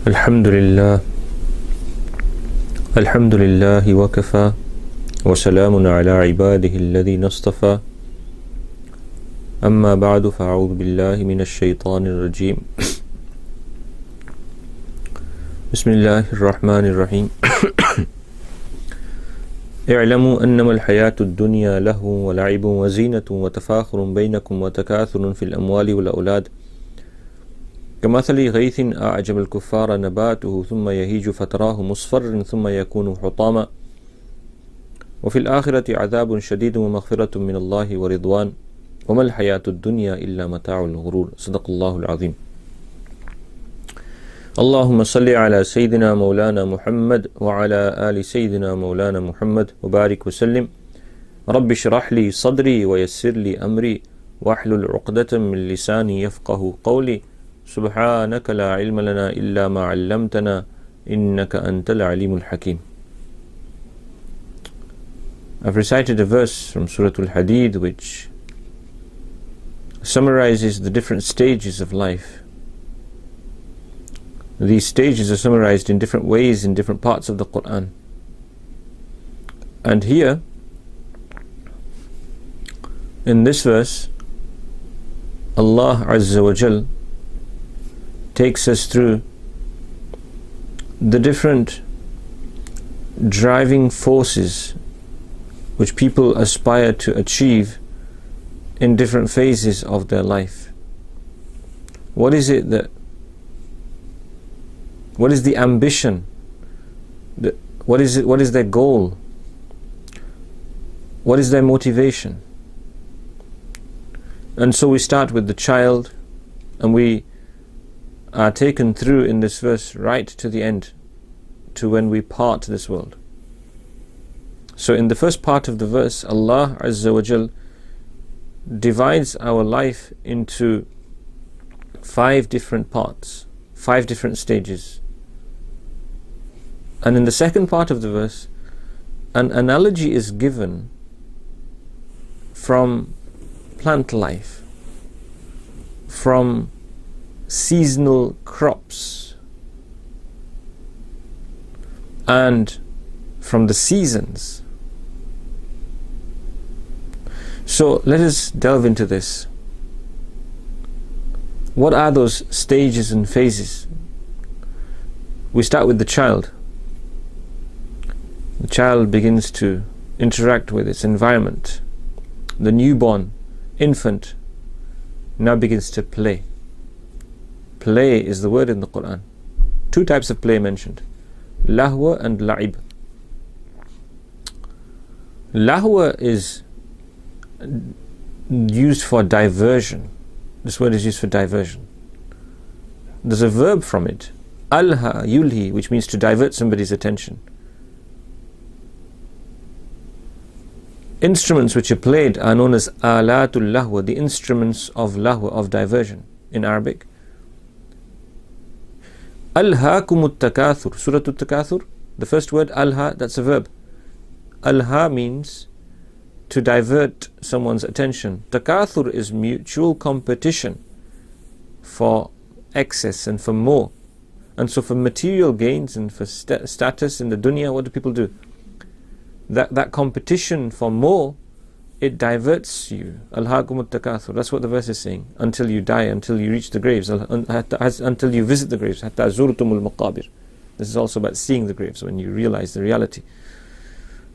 Alhamdulillah, Alhamdulillahi wa kafa, wa salamun ala ibadihi alladhina istafa. Amma ba'du, fa'a'udhu billahi minash shaitanir rajim. Bismillahir rahmanir rahim. اعلموا أنما الحياة الدنيا لهو ولعب وزينة وتفاخر بينكم وتكاثر في الأموال والأولاد كمثل غيث أعجب الكفار نباته ثم يهيج فتراه مصفرا ثم يكون حطاما وفي الآخرة عذاب شديد ومغفرة من الله ورضوان وما الحياة الدنيا إلا متاع الغرور. صدق الله العظيم. اللهم صل على سيدنا مولانا محمد وعلى آل سيدنا مولانا محمد وبارك وسلم. رب اشرح لي صدري ويسر لي أمري واحلل عقدة من لساني يفقه قولي. سبحانك لا علم لنا إلا ما علمتنا إنك أنت العليم الحكيم. I've recited a verse from Surah Al-Hadid which summarizes the different stages of life. These stages are summarized in different ways in different parts of the Quran. And here, in this verse, Allah Azza wa Jal takes us through the different driving forces which people aspire to achieve in different phases of their life. What is it that what is the ambition? What is their goal? What is their motivation? And so we start with the child, and we are taken through in this verse right to the end, to when we part this world. So in the first part of the verse, Allah Azza wa Jal divides our life into 5 different parts, 5 different stages. And in the second part of the verse, an analogy is given from plant life, from seasonal crops, and from the seasons. So let us delve into this. What are those stages and phases? We start with the child. The child begins to interact with its environment. The newborn infant now begins to play. Play is the word in the Quran. 2 types of play mentioned: lahwa and la'ib. Lahwa is used for diversion. This word is used for diversion. There's a verb from it, alha yulhi, which means to divert somebody's attention. Instruments which are played are known as alatul lahwa, the instruments of lahwa, of diversion in Arabic. Alhaakumut takathur, Surah At-Takathur, the first word alha, that's a verb. Alha means to divert someone's attention. Takathur is mutual competition for excess and for more. And so for material gains and for status in the dunya, what do people do? That competition for more, it diverts you. Alhaakumut takathur, that's what the verse is saying. Until you die, until you reach the graves, until you visit the graves. Hatta zurtumul maqabir. This is also about seeing the graves, when you realize the reality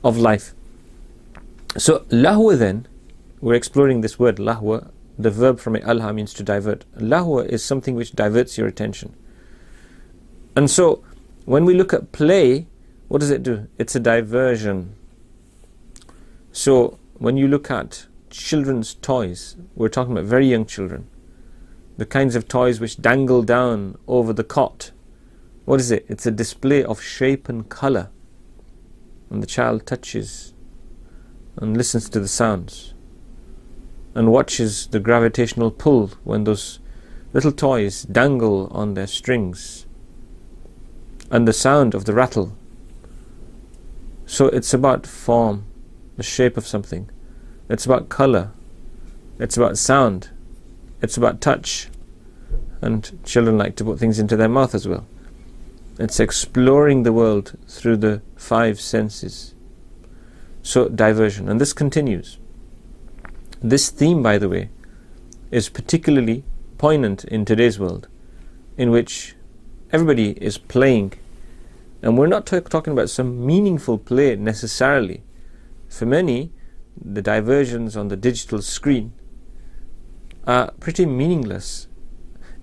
of life. So lahwa, then, we're exploring this word lahwa. The verb from it, alha, means to divert. Lahwa is something which diverts your attention. And so when we look at play, what does it do? It's a diversion. So when you look at children's toys, we're talking about very young children, the kinds of toys which dangle down over the cot. What is it? It's a display of shape and color. And the child touches and listens to the sounds and watches the gravitational pull when those little toys dangle on their strings, and the sound of the rattle. So it's about form, the shape of something. It's about color. It's about sound. It's about touch. And children like to put things into their mouth as well. It's exploring the world through the five senses. So diversion, and this continues. This theme, by the way, is particularly poignant in today's world, in which everybody is playing, and we're not talking about some meaningful play necessarily. For many, the diversions on the digital screen are pretty meaningless,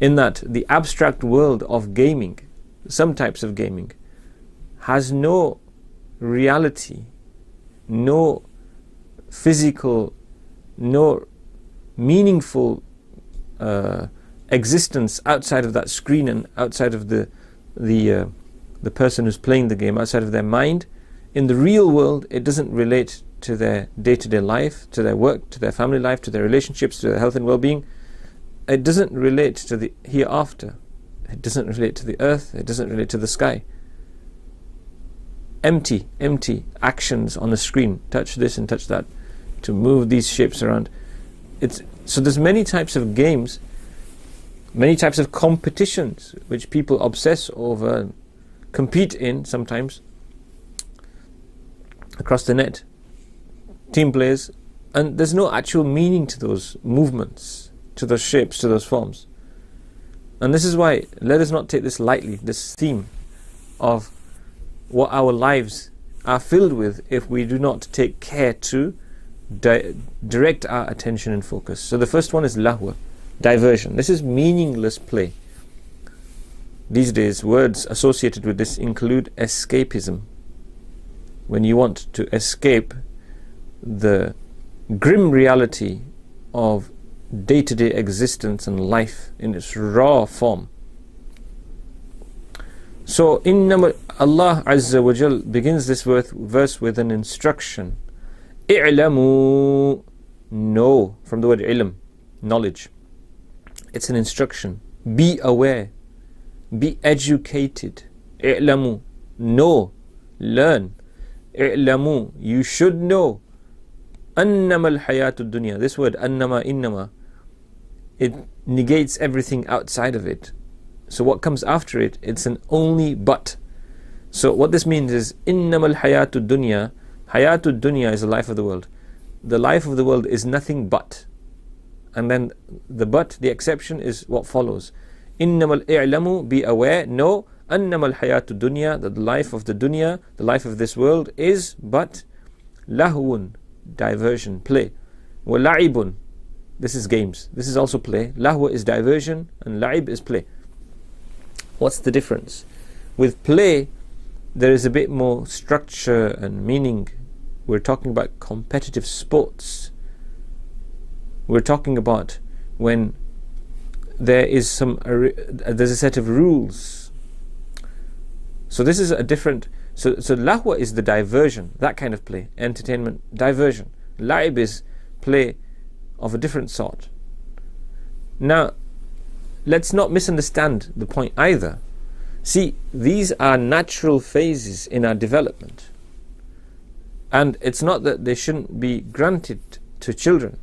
in that the abstract world of gaming, some types of gaming, has no reality, no physical, no meaningful existence outside of that screen and outside of the person who's playing the game, outside of their mind. In the real world, it doesn't relate to their day-to-day life, to their work, to their family life, to their relationships, to their health and well-being. It doesn't relate to the hereafter. It doesn't relate to the earth. It doesn't relate to the sky. Empty actions on the screen. Touch this and touch that to move these shapes around. So there's many types of games, many types of competitions which people obsess over, compete in sometimes across the net. Team plays, and there's no actual meaning to those movements, to those shapes, to those forms. And this is why, let us not take this lightly, this theme of what our lives are filled with, if we do not take care to direct our attention and focus. So the first one is lahwa, diversion. This is meaningless play. These days, words associated with this include escapism. When you want to escape the grim reality of day-to-day existence and life in its raw form. So Allah Azza wa Jal begins this verse with an instruction. I'lamu, know, from the word ilm, knowledge. It's an instruction. Be aware, be educated. I'lamu, know, learn. I'lamu, you should know. Annama al-hayatud dunya. This word annama, innama, it negates everything outside of it. So what comes after it, it's an only but. So what this means is innama al-hayatud dunya. Hayatud dunya is the life of the world. The life of the world is nothing but. And then the but, the exception, is what follows. Innama al-i'lamu, be aware, know, annama al-hayatud dunya, that the life of the dunya, the life of this world, is but lahwun, diversion, play. Wa la'ibun, this is games. This is also play. Lahwa is diversion and la'ib is play. What's the difference? With play, there is a bit more structure and meaning. We're talking about competitive sports. We're talking about when there is there's a set of rules. So this is a different. So lahwa is the diversion, that kind of play, entertainment, diversion. La'ib is play of a different sort. Now, let's not misunderstand the point either. See, these are natural phases in our development. And it's not that they shouldn't be granted to children,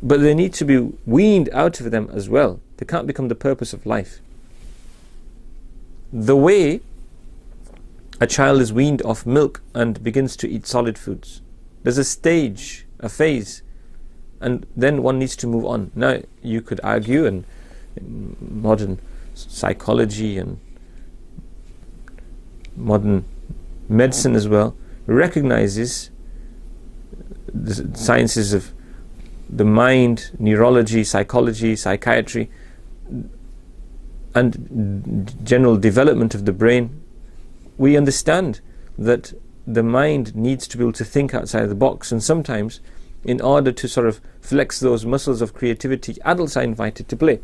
but they need to be weaned out of them as well. They can't become the purpose of life. The way a child is weaned off milk and begins to eat solid foods, there's a stage, a phase, and then one needs to move on. Now, you could argue, and modern psychology and modern medicine as well recognizes the sciences of the mind, neurology, psychology, psychiatry, and general development of the brain. We understand that the mind needs to be able to think outside the box, and sometimes in order to sort of flex those muscles of creativity, adults are invited to play.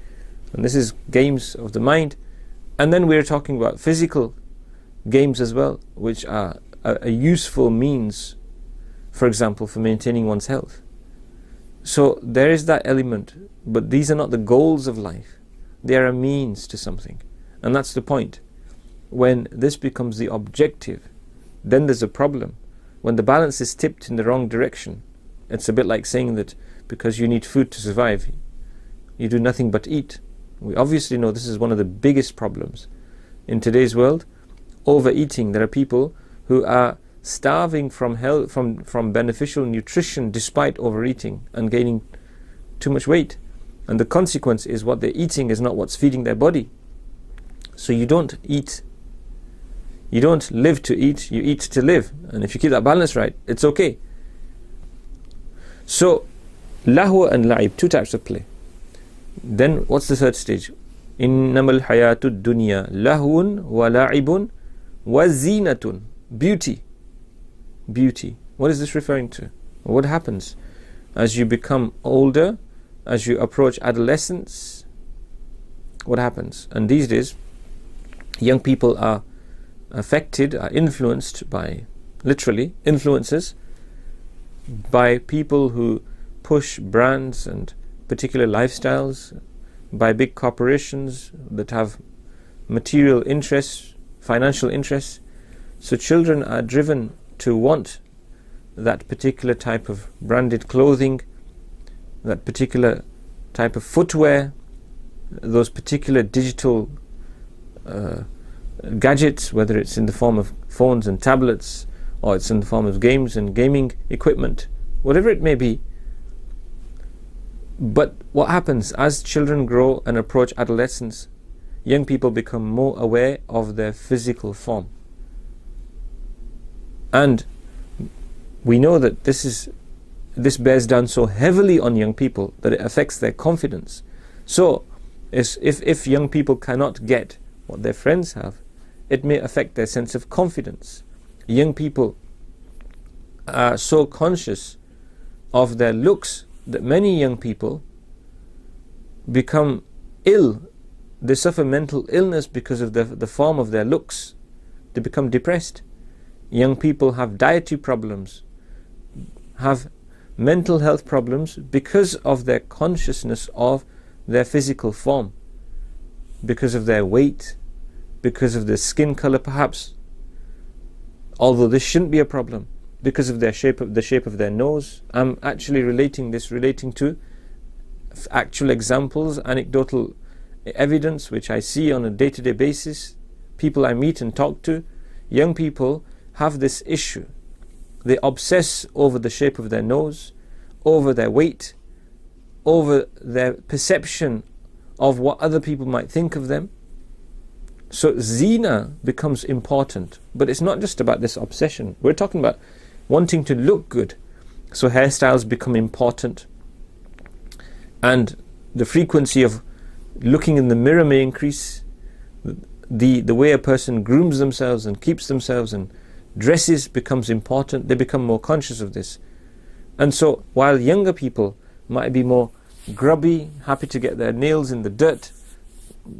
And this is games of the mind. And then we're talking about physical games as well, which are a useful means, for example, for maintaining one's health. So there is that element, but these are not the goals of life. They are a means to something. And that's the point. When this becomes the objective, then there's a problem. When the balance is tipped in the wrong direction, it's a bit like saying that because you need food to survive, you do nothing but eat. We obviously know this is one of the biggest problems. in today's world. Overeating. There are people who are starving from beneficial nutrition despite overeating and gaining too much weight. And the consequence is what they're eating is not what's feeding their body. So you don't live to eat, you eat to live. And if you keep that balance right, it's okay. So, lahu and la'ib, two types of play. Then what's the third stage? Innamal hayatud dunya lahun wa la'ibun wa zinatun. Beauty. Beauty. What is this referring to? What happens as you become older, as you approach adolescence? What happens? And these days, young people are affected, are influenced by, literally, influences by people who push brands and particular lifestyles, by big corporations that have material interests, financial interests. So children are driven to want that particular type of branded clothing, that particular type of footwear, those particular digital gadgets, whether it's in the form of phones and tablets, or it's in the form of games and gaming equipment, whatever it may be. But what happens as children grow and approach adolescence? Young people become more aware of their physical form. And we know that this bears down so heavily on young people that it affects their confidence. So if young people cannot get what their friends have, it may affect their sense of confidence. Young people are so conscious of their looks that many young people become ill. They suffer mental illness because of the form of their looks. They become depressed. Young people have dietary problems, have mental health problems because of their consciousness of their physical form, because of their weight, because of their skin color perhaps, although this shouldn't be a problem, because of the shape of their nose. I'm actually relating to actual examples, anecdotal evidence which I see on a day-to-day basis, people I meet and talk to. Young people have this issue. They obsess over the shape of their nose, over their weight, over their perception of what other people might think of them. So zina becomes important, but it's not just about this obsession. We're talking about wanting to look good. So hairstyles become important, and the frequency of looking in the mirror may increase. The way a person grooms themselves and keeps themselves and dresses becomes important. They become more conscious of this. And so while younger people might be more grubby, happy to get their nails in the dirt,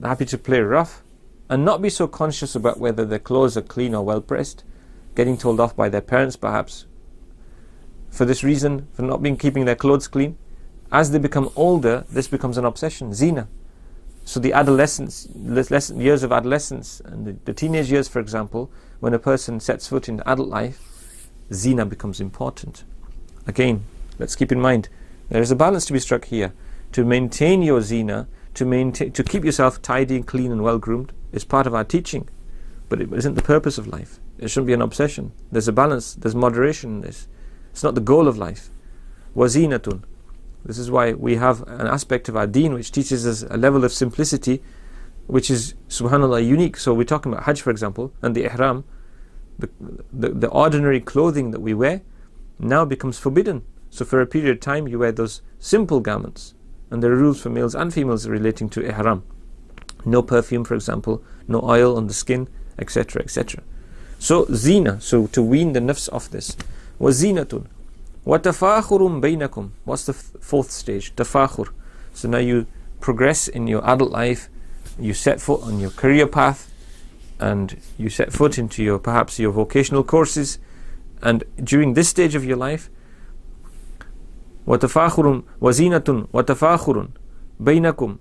happy to play rough, and not be so conscious about whether their clothes are clean or well pressed, getting told off by their parents perhaps for this reason, for not keeping their clothes clean. As they become older, this becomes an obsession, zina. So the years of adolescence and the teenage years, for example, when a person sets foot in adult life, zina becomes important. Again, let's keep in mind, there is a balance to be struck here. To maintain your zina, to keep yourself tidy and clean and well groomed, is part of our teaching, but it isn't the purpose of life. It shouldn't be an obsession. There's a balance, there's moderation in this. It's not the goal of life. Wazinatun. This is why we have an aspect of our deen which teaches us a level of simplicity which is, subhanAllah, unique. So we're talking about Hajj, for example, and the ihram. The ordinary clothing that we wear now becomes forbidden. So for a period of time you wear those simple garments, and there are rules for males and females relating to ihram. No perfume, for example, no oil on the skin, etc., etc. So zina, so to wean the nafs off this. Wazinatun. وَتَفَاخُرٌ بَيْنَكُمْ. What's the fourth stage? Tafakhur. So now you progress in your adult life, you set foot on your career path, and you set foot into perhaps your vocational courses, and during this stage of your life, وَتَفَاخُرٌ وَزِينَةٌ وَتَفَاخُرٌ بَيْنَكُمْ.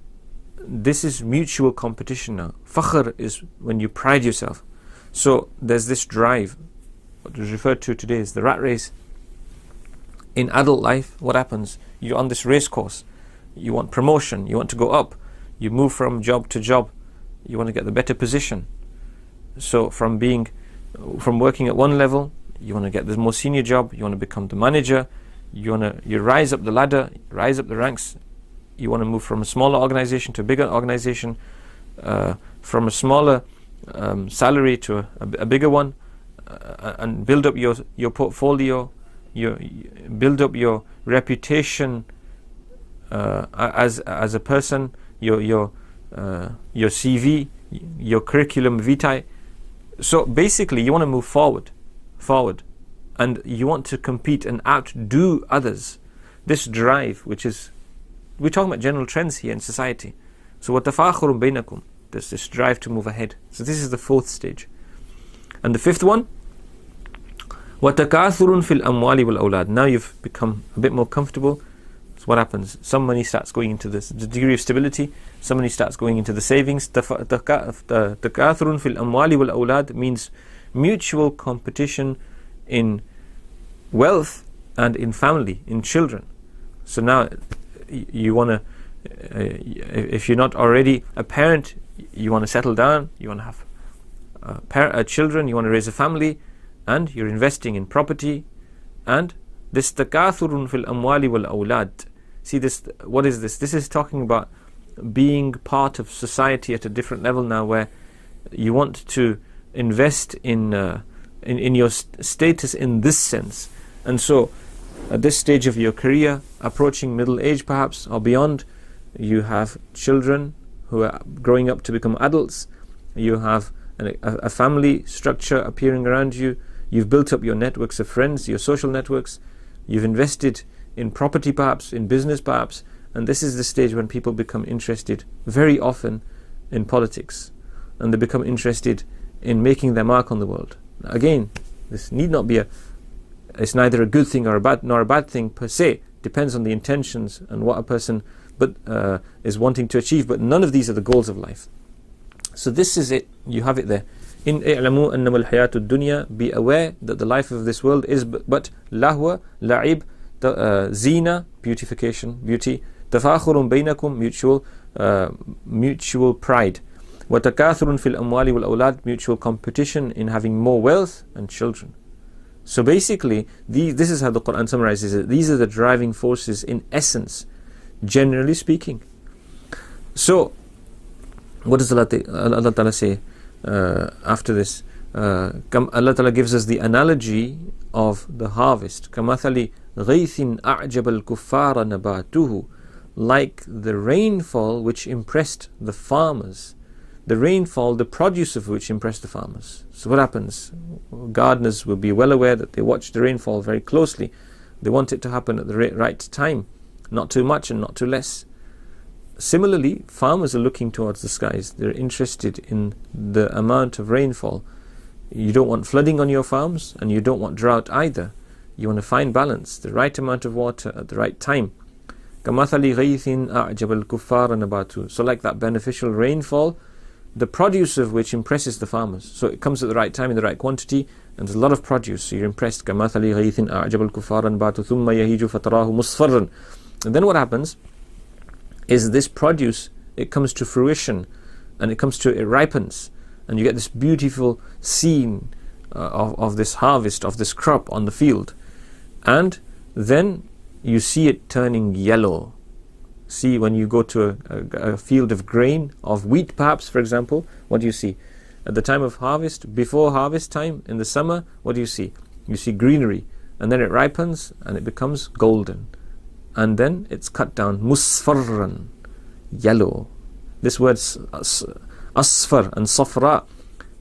This is mutual competition now. Fakhr is when you pride yourself. So there's this drive, what is referred to today as the rat race. In adult life, what happens? You're on this race course. You want promotion, you want to go up, you move from job to job, you want to get the better position. So from working at one level, you want to get the more senior job, you want to become the manager, you rise up the ladder, rise up the ranks, you want to move from a smaller organization to a bigger organization, from a smaller salary to a bigger one, and build up your portfolio, build up your reputation as a person, your CV, your curriculum vitae. So basically you want to move forward, and you want to compete and outdo others. This drive, which is, we're talking about general trends here in society. So وَتَفَاخُرٌ بَيْنَكُمْ, there's this drive to move ahead. So this is the fourth stage. And the fifth one, وَتَكَاثُرٌ فِي الْأَمْوَالِ وَالْأَوْلَادِ. Now you've become a bit more comfortable. So what happens? Some money starts going into the degree of stability, some money starts going into the savings. تَكَاثُرٌ فِي الْأَمْوَالِ وَالْأَوْلَادِ means mutual competition in wealth and in family, in children. So now you want to, if you're not already a parent, you want to settle down, you want to have children, you want to raise a family, and you're investing in property. And this takathurun fil amwali wal awlad. See this, what is this? This is talking about being part of society at a different level now, where you want to invest in your status in this sense. And so at this stage of your career, approaching middle age perhaps or beyond, you have children who are growing up to become adults, you have a family structure appearing around you, you've built up your networks of friends, your social networks, you've invested in property perhaps, in business perhaps, and this is the stage when people become interested very often in politics, and they become interested in making their mark on the world. Again, this need not be it's neither a good thing or nor a bad thing per se. Depends on the intentions and what a person is wanting to achieve, but none of these are the goals of life. So this is it, you have it there. In i'lamu annama al-hayatu dunya, be aware that the life of this world is but lahwa, la'ib, zina, beautification, beauty, tafakhurun bainakum, mutual pride, wa takathurun fil amwali wal awlad, mutual competition in having more wealth and children. So basically, this is how the Quran summarizes it. These are the driving forces in essence, generally speaking. So, what does Allah Ta'ala say after this? Allah Ta'ala gives us the analogy of the harvest. كَمَثَلِ غَيْثٍ أَعْجَبَ الْكُفَّارَ نَبَاتُهُ, like the rainfall which impressed the farmers. The rainfall, the produce of which impressed the farmers. So what happens? Gardeners will be well aware that they watch the rainfall very closely. They want it to happen at the right time, not too much and not too less. Similarly, farmers are looking towards the skies. They're interested in the amount of rainfall. You don't want flooding on your farms, and you don't want drought either. You want to find balance, the right amount of water at the right time. كَمَثَلِ غَيْثٍ أَعْجَبَ الْكُفَّارَ نَبَاتُهُ. So like that beneficial rainfall, the produce of which impresses the farmers. So it comes at the right time in the right quantity, and there's a lot of produce, so you're impressed. كَمَثَلِ غَيْثٍ أَعْجَبَ الْكُفَّارَ نَبَاتُهُ ثُمَّ يَهِيجُ فَتَرَاهُ مُصْفَرًّا. And then what happens is this produce, it comes to fruition, and it ripens, and you get this beautiful scene of this harvest, of this crop on the field, and then you see it turning yellow. See, when you go to a field of grain, of wheat perhaps, for example, what do you see? At the time of harvest, before harvest time, in the summer, what do you see? You see greenery, and then it ripens, and it becomes golden. And then it's cut down, musfarran, yellow. This word asfar and safra,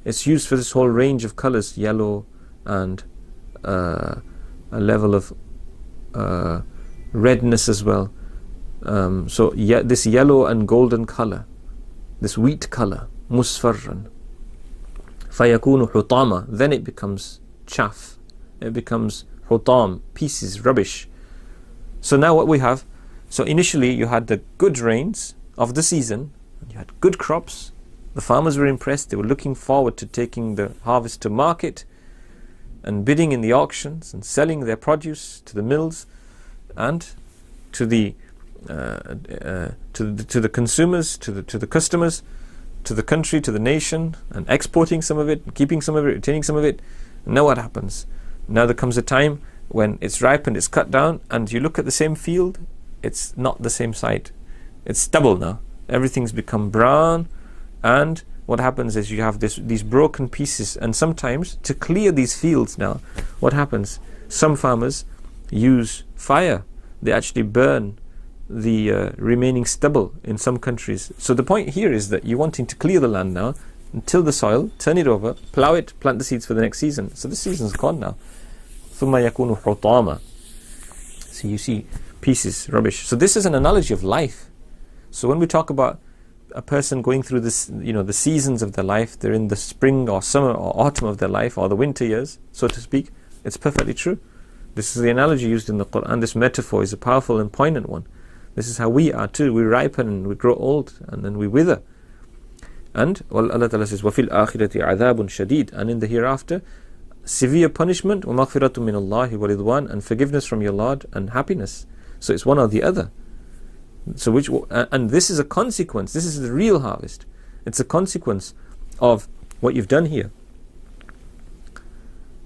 it's used for this whole range of colors, yellow and a level of redness as well. So this yellow and golden color, this wheat color, musfarran, fayakunu hutama, then it becomes chaff, it becomes hutam, pieces, rubbish. So now what we have, so initially you had the good rains of the season, you had good crops, the farmers were impressed, they were looking forward to taking the harvest to market and bidding in the auctions and selling their produce to the mills and to the consumers, to the customers. to the country, to the nation, and exporting some of it, keeping some of it, retaining some of it. And now what happens? Now there comes a time when it's ripened, it's cut down, and you look at the same field, it's not the same site. It's stubble now. Everything's become brown, and what happens is you have these broken pieces, and sometimes to clear these fields now, what happens? Some farmers use fire. They actually burn the remaining stubble in some countries. So the point here is that you're wanting to clear the land now, till the soil, turn it over, plow it, plant the seeds for the next season. So this season's gone now. ثُمَّ يَكُونُ حُطَامًا. So you see pieces, rubbish. So this is an analogy of life. So when we talk about a person going through this, the seasons of their life, they're in the spring or summer or autumn of their life, or the winter years, so to speak, it's perfectly true. This is the analogy used in the Quran. This metaphor is a powerful and poignant one. This is how we are too. We ripen and we grow old and then we wither. And Allah Ta'ala says, وَفِي الْآخِرَةِ عَذَابٌ شَدِيدٌ. And in the hereafter, severe punishment, وَمَغْفِرَةٌ مِّنَ اللَّهِ وَرِضْوَانٌ, and forgiveness from your Lord and happiness. So it's one or the other. So and this is a consequence. This is the real harvest. It's a consequence of what you've done here.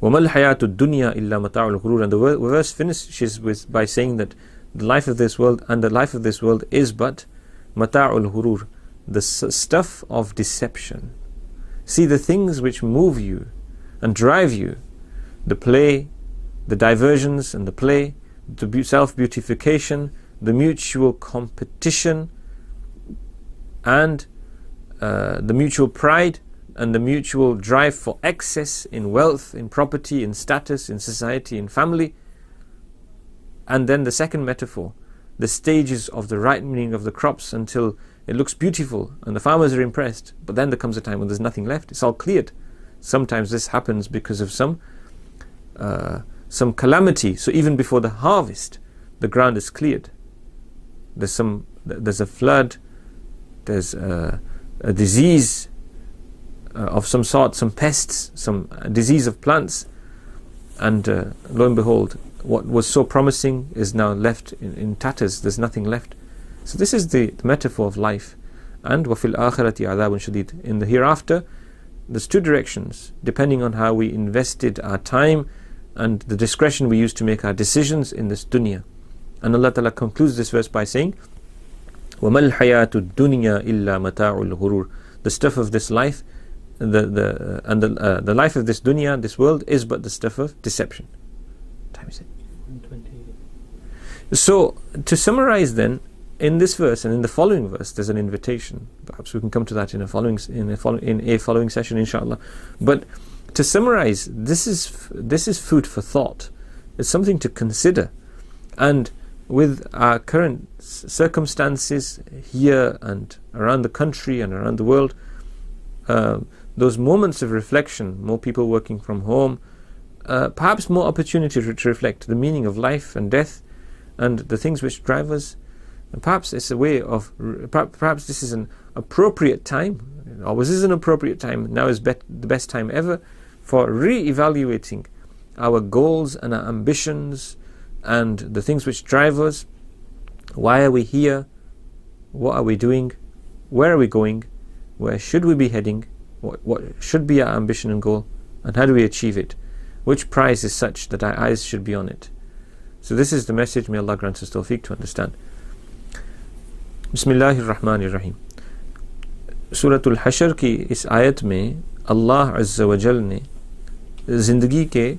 وَمَا الْحَيَاةُ الدُّنْيَا إِلَّا مَتَاعُ الْغُرُورِ. And the verse finishes by saying that the life of this world is but mata'ul hurur, the stuff of deception. See, the things which move you and drive you, the play, the diversions and the play, the self-beautification, the mutual competition, and the mutual pride, and the mutual drive for excess in wealth, in property, in status, in society, in family. And then the second metaphor, the stages of the ripening of the crops until it looks beautiful and the farmers are impressed, but then there comes a time when there's nothing left. It's all cleared. Sometimes this happens because of some calamity. So even before the harvest, the ground is cleared. There's a flood, there's a disease of some sort, some pests, some disease of plants, and lo and behold, what was so promising is now left in tatters. There's nothing left. So this is the metaphor of life. And وَفِي الْآخِرَةِ عَذَابٌ شَدِيدٌ. In the hereafter, there's two directions, depending on how we invested our time and the discretion we use to make our decisions in this dunya. And Allah Ta'ala concludes this verse by saying, وَمَا الْحَيَاةُ الدُّنْيَا إِلَّا مَتَاعُ الْغُرُورِ. The stuff of this life, the life of this dunya, this world, is but the stuff of deception. What time is it? 1:20. So, to summarize then, in this verse and in the following verse, there's an invitation. Perhaps we can come to that in a following session, inshallah. But to summarize, this is food for thought. It's something to consider. And with our current circumstances here and around the country and around the world, those moments of reflection, more people working from home, perhaps more opportunity to reflect the meaning of life and death and the things which drive us. And perhaps it's a way of, perhaps this is an appropriate time, it always is an appropriate time, now is the best time ever for re-evaluating our goals and our ambitions and the things which drive us. Why are we here? What are we doing? Where are we going? Where should we be heading? What should be our ambition and goal? And how do we achieve it? Which prize is such that our eyes should be on it? So this is the message. May Allah grant us tawfiq to understand. Bismillahir Rahmanir Rahim. Suratul Hashr की इस आयत में अल्लाह अज़्ज़ा व जल ने ज़िंदगी के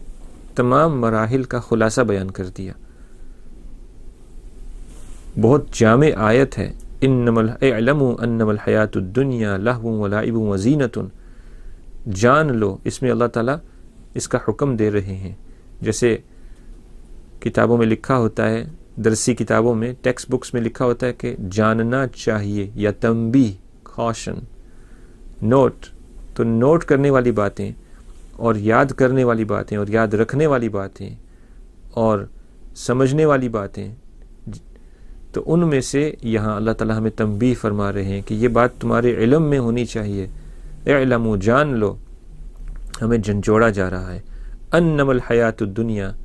तमाम मराहिल का खुलासा बयान कर दिया. बहुत जामे आयत है. इन्नमल इअलमू अन्नमल हयातुद दुनिया लहवुन व लाइबुन व ज़ीनतुन. जान लो, इसमें अल्लाह ताला इसका हुक्म दे रहे हैं. जैसे किताबों में लिखा होता है, दरसी किताबों में, टेक्स्ट बुक्स में लिखा होता है कि जानना चाहिए, या तंबीह, कॉशन, नोट. तो नोट करने वाली बातें और याद करने वाली बातें और याद रखने वाली बातें और समझने वाली बातें, तो उनमें से यहाँ अल्लाह ताला हमें तंबीह फरमा रहे हैं कि ये बात तुम्हारे इल्म में होनी चाहिए. इल्मु, जान लो, हमें झंझोड़ा जा रहा है. अन्नमल हयातुद दुनिया,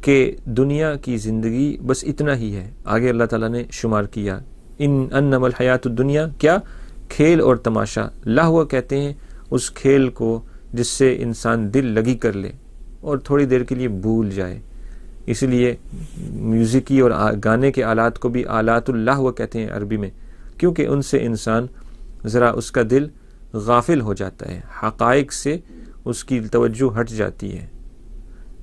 के दुनिया की ज़िंदगी बस इतना ही है. आगे अल्लाह ताला ने शुमार किया, इन अन्नमल हयातुद दुनिया, क्या کھیل اور تماشا، لہو کہتے ہیں اس کھیل کو جس سے انسان دل لگی کر لے اور تھوڑی دیر کے لیے بھول جائے. اس لیے میوزک اور گانے کے آلات کو بھی آلات اللہو کہتے ہیں عربی میں، کیونکہ ان سے انسان ذرا اس کا دل غافل ہو جاتا ہے، حقائق سے اس کی توجہ ہٹ جاتی ہے.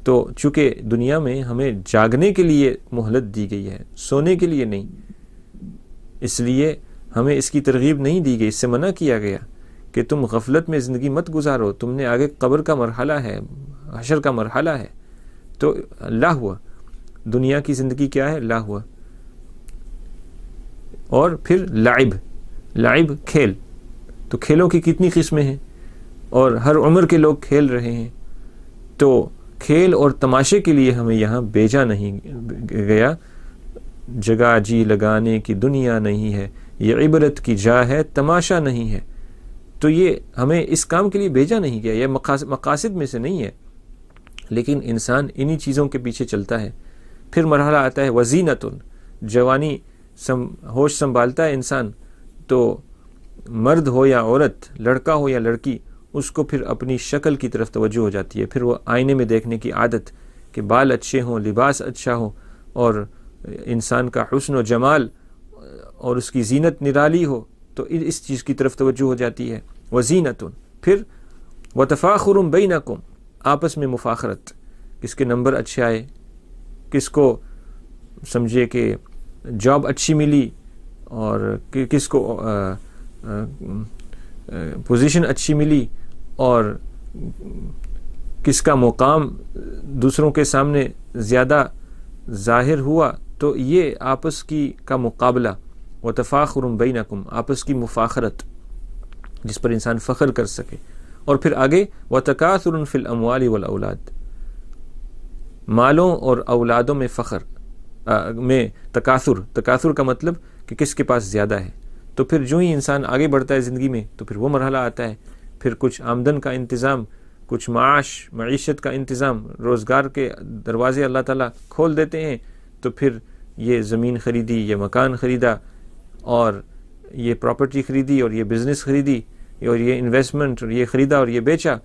تو چونکہ دنیا میں ہمیں جاگنے کے لیے مہلت دی گئی ہے، سونے کے لیے نہیں، اس لیے ہمیں اس کی ترغیب نہیں دی گئی، اس سے منع کیا گیا کہ تم غفلت میں زندگی مت گزارو، تم نے آگے قبر کا مرحلہ ہے، حشر کا مرحلہ ہے. تو لہو، دنیا کی زندگی کیا ہے؟ لہو. اور پھر لعب کھیل. تو کھیلوں کی کتنی قسمیں ہیں اور ہر عمر کے لوگ کھیل رہے ہیں. تو کھیل اور تماشے کے لیے ہمیں یہاں بھیجا نہیں گیا. جگہ جی لگانے کی دنیا نہیں ہے، یہ عبرت کی جا ہے، تماشا نہیں ہے. تو یہ ہمیں اس کام کے لیے بھیجا نہیں گیا، یہ مقاصد میں سے نہیں ہے. لیکن انسان انہی چیزوں کے پیچھے چلتا ہے. پھر مرحلہ آتا ہے وزینتن، جوانی ہوش سنبھالتا ہے انسان، تو مرد ہو یا عورت، لڑکا ہو یا لڑکی، اس کو پھر اپنی شکل کی طرف توجہ ہو جاتی ہے. پھر وہ آئینے میں دیکھنے کی عادت کہ بال اچھے ہوں، لباس اچھا ہو، اور انسان کا حسن و جمال اور اس کی زینت نرالی ہو، تو اس چیز کی طرف توجہ ہو جاتی ہے. وزینتن. پھر وتفاخر بینکم، آپس میں مفاخرت، کس کے نمبر اچھے آئے، کس کو سمجھے کہ جاب اچھی ملی، اور کس کو پوزیشن اچھی ملی، اور کس کا مقام دوسروں کے سامنے زیادہ ظاہر ہوا. تو یہ آپس کا مقابلہ، وتفاخر بینکم، آپس کی مفاخرت جس پر انسان فخر کر سکے. اور پھر آگے وتکاثر فی الاموال والاولاد، مالوں اور اولادوں میں فخر، میں تکاثر کا مطلب کہ کس کے پاس زیادہ ہے. تو پھر جو ہی انسان آگے بڑھتا ہے زندگی میں تو پھر وہ مرحلہ آتا ہے، پھر کچھ آمدن کا انتظام، کچھ معیشت کا انتظام، روزگار کے دروازے اللہ تعالیٰ کھول دیتے ہیں. تو پھر یہ زمین خریدی، یہ مکان خریدا، اور یہ پراپرٹی خریدی، اور یہ بزنس خریدی، اور یہ انویسٹمنٹ، اور یہ خریدا اور یہ بیچا.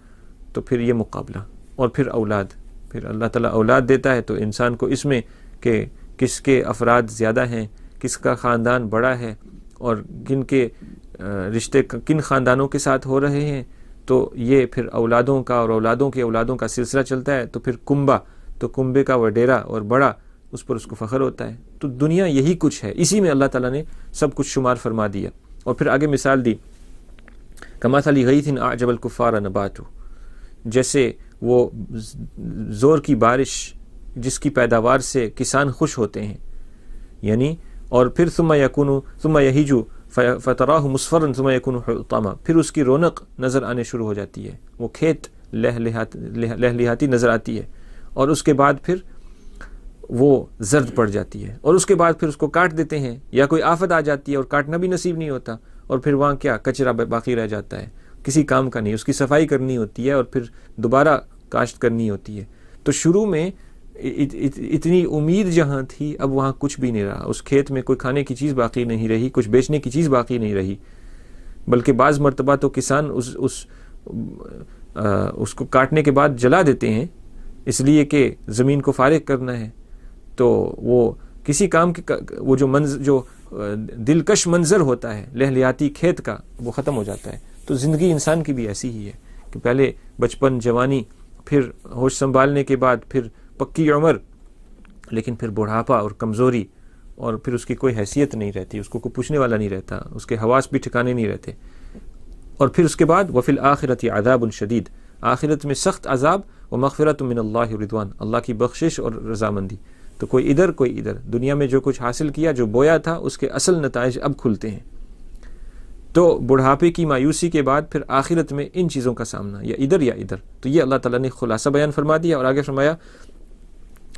تو پھر یہ مقابلہ. اور پھر اولاد، پھر اللہ تعالیٰ اولاد دیتا ہے تو انسان کو اس میں کہ کس کے افراد زیادہ ہیں، کس کا خاندان بڑا ہے، اور کن کے رشتے کن خاندانوں کے ساتھ ہو رہے ہیں. تو یہ پھر اولادوں کا اور اولادوں کے اولادوں کا سلسلہ چلتا ہے. تو پھر کنبے کا وڈیرا اور بڑا، اس پر اس کو فخر ہوتا ہے. تو دنیا یہی کچھ ہے، اسی میں اللہ تعالیٰ نے سب کچھ شمار فرما دیا. اور پھر آگے مثال دی، کمثل غیث اعجب الکفار نباتہ، جیسے وہ زور کی بارش جس کی پیداوار سے کسان خوش ہوتے ہیں، یعنی. اور پھر ثم یہیج فتراہ مصفرا ثم یکون حطاما، پھر اس کی رونق نظر آنے شروع ہو جاتی ہے، وہ کھیت لہلہاتی نظر آتی ہے، اور اس کے بعد پھر وہ زرد پڑ جاتی ہے، اور اس کے بعد پھر اس کو کاٹ دیتے ہیں، یا کوئی آفت آ جاتی ہے اور کاٹنا بھی نصیب نہیں ہوتا، اور پھر وہاں کیا کچرا باقی رہ جاتا ہے، کسی کام کا نہیں، اس کی صفائی کرنی ہوتی ہے اور پھر دوبارہ کاشت کرنی ہوتی ہے. تو شروع میں اتنی امید جہاں تھی، اب وہاں کچھ بھی نہیں رہا، اس کھیت میں کوئی کھانے کی چیز باقی نہیں رہی، کچھ بیچنے کی چیز باقی نہیں رہی، بلکہ بعض مرتبہ تو کسان اس کو کاٹنے کے بعد جلا دیتے ہیں، اس لیے کہ زمین کو فارغ کرنا ہے. تو وہ کسی کام کے وہ جو دلکش منظر ہوتا ہے لہلیاتی کھیت کا، وہ ختم ہو جاتا ہے. تو زندگی انسان کی بھی ایسی ہی ہے کہ پہلے بچپن، جوانی، پھر ہوش سنبھالنے کے بعد پھر پکی عمر، لیکن پھر بڑھاپا اور کمزوری، اور پھر اس کی کوئی حیثیت نہیں رہتی، اس کو کوئی پوچھنے والا نہیں رہتا، اس کے حواس بھی ٹھکانے نہیں رہتے. اور پھر اس کے بعد وفی الآخرۃ عذاب شدید، آخرت میں سخت عذاب، ومغفرۃ من اللہ رضوان، اللہ کی بخشش اور رضامندی. تو کوئی ادھر کوئی ادھر، دنیا میں جو کچھ حاصل کیا، جو بویا تھا، اس کے اصل نتائج اب کھلتے ہیں. تو بڑھاپے کی مایوسی کے بعد پھر آخرت میں ان چیزوں کا سامنا، یا ادھر یا ادھر. تو یہ اللہ تعالیٰ نے خلاصہ بیان فرما دیا، اور آگے فرمایا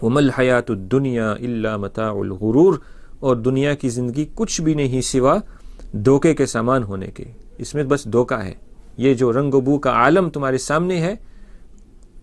وَمَا الْحَيَاةُ الدُّنْيَا إِلَّا مَتَاعُ الْغُرُورِ، اور دنیا کی زندگی کچھ بھی نہیں سوا دھوکے کے سامان ہونے کے، اس میں بس دھوکہ ہے. یہ جو رنگ و بو کا عالم تمہارے سامنے ہے،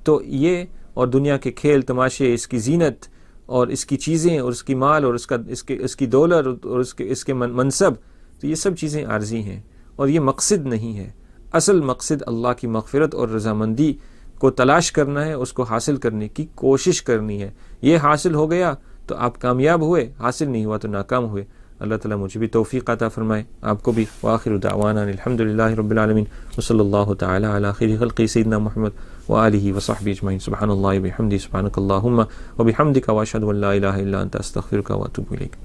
تو یہ اور دنیا کے کھیل تماشے، اس کی زینت اور اس کی چیزیں اور اس کی مال اور اس کی دولت اور اس کے منصب، تو یہ سب چیزیں عارضی ہیں. اور یہ مقصد نہیں ہے. اصل مقصد اللہ کی مغفرت اور رضامندی کو تلاش کرنا ہے، اس کو حاصل کرنے کی کوشش کرنی ہے. یہ حاصل ہو گیا تو آپ کامیاب ہوئے، حاصل نہیں ہوا تو ناکام ہوئے. اللہ تعالیٰ مجھے بھی توفیق عطا فرمائے، آپ کو بھی. وآخر دعوانا الحمدللہ رب العالمین وصلی اللہ تعالی علی خیر خلق سیدنا محمد وآلہ وصحبہ اجمعین. سبحان اللہ وبحمدہ، سبحانک اللہم وبحمدک، واشہد ان لا الہ الا انت، استغفرک واتوب الیک.